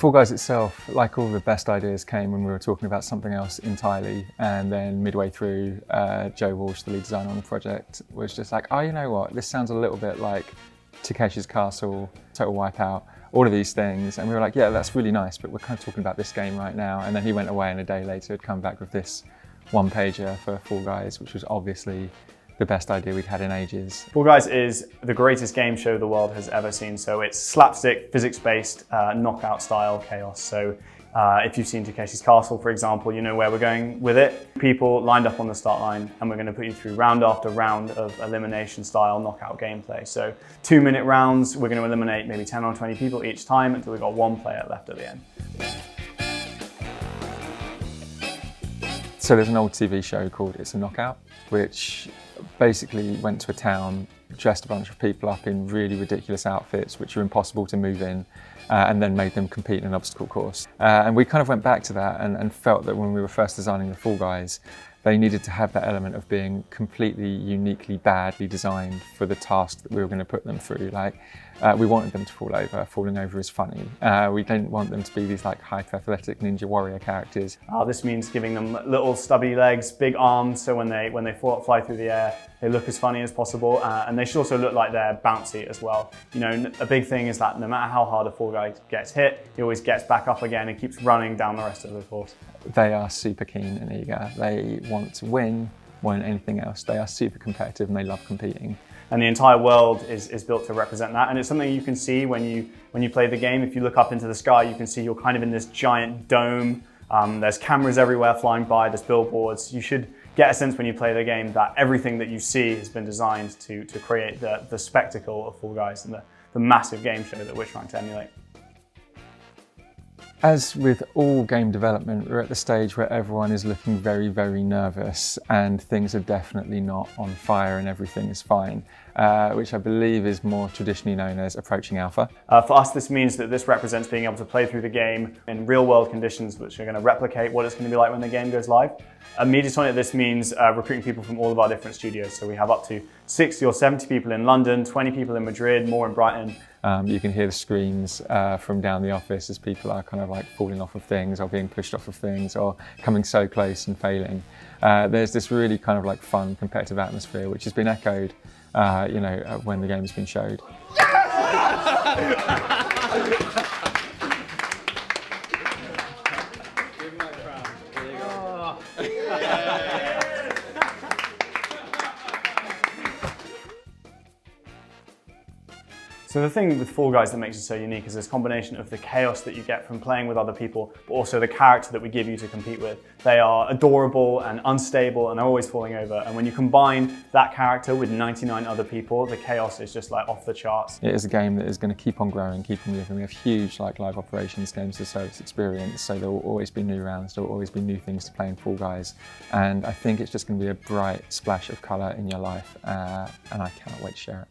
Fall Guys itself, like all the best ideas, came when we were talking about something else in Teil, and then midway through, Joe Walsh, the lead designer on the project, was just like, oh, you know what, this sounds a little bit like Takeshi's Castle, Total Wipeout, all of these things, and we were like, yeah, that's really nice, but we're kind of talking about this game right now. And then he went away, and a day later had come back with this one-pager for Fall Guys, which was obviously the best idea we'd had in ages. Fall Guys is the greatest game show the world has ever seen. So it's slapstick, physics-based, knockout style chaos. So if you've seen Takeshi's Castle, for example, you know where we're going with it. People lined up on the start line, and we're going to put you through round after round of elimination style knockout gameplay. So 2-minute rounds, we're going to eliminate maybe 10 or 20 people each time until we've got one player left at the end. So there's an old TV show called It's a Knockout, which basically went to a town, dressed a bunch of people up in really ridiculous outfits which are impossible to move in, and then made them compete in an obstacle course. And we kind of went back to that and felt that when we were first designing the Fall Guys, they needed to have that element of being completely uniquely badly designed for the task that we were going to put them through. Like, we wanted them to fall over. Falling over is funny. We didn't want them to be these like hyper-athletic ninja warrior characters. This means giving them little stubby legs, big arms, so when they fly through the air, they look as funny as possible, and they should also look like they're bouncy as well. You know, a big thing is that no matter how hard a Fall Guy gets hit, he always gets back up again and keeps running down the rest of the course. They are super keen and eager. They want to win more than anything else. They are super competitive and they love competing. And the entire world is built to represent that. And it's something you can see when you play the game. If you look up into the sky, you can see you're kind of in this giant dome. There's cameras everywhere flying by, there's billboards. You should get a sense when you play the game that everything that you see has been designed to create the spectacle of Fall Guys and the massive game show that we're trying to emulate. As with all game development, we're at the stage where everyone is looking very, very nervous and things are definitely not on fire and everything is fine, which I believe is more traditionally known as approaching alpha. For us, this means that this represents being able to play through the game in real world conditions, which are going to replicate what it's going to be like when the game goes live. At Mediatonic, this means recruiting people from all of our different studios. So we have up to 60 or 70 people in London, 20 people in Madrid, more in Brighton. You can hear the screams from down the office as people are kind of like falling off of things or being pushed off of things or coming so close and failing. There's this really kind of like fun competitive atmosphere which has been echoed when the game's been showed. So the thing with Fall Guys that makes it so unique is this combination of the chaos that you get from playing with other people, but also the character that we give you to compete with. They are adorable and unstable and they're always falling over. And when you combine that character with 99 other people, the chaos is just like off the charts. It is a game that is going to keep on growing, keep on living. We have huge like live operations, games as a service experience, so there will always be new rounds, there will always be new things to play in Fall Guys. And I think it's just going to be a bright splash of colour in your life, and I cannot wait to share it.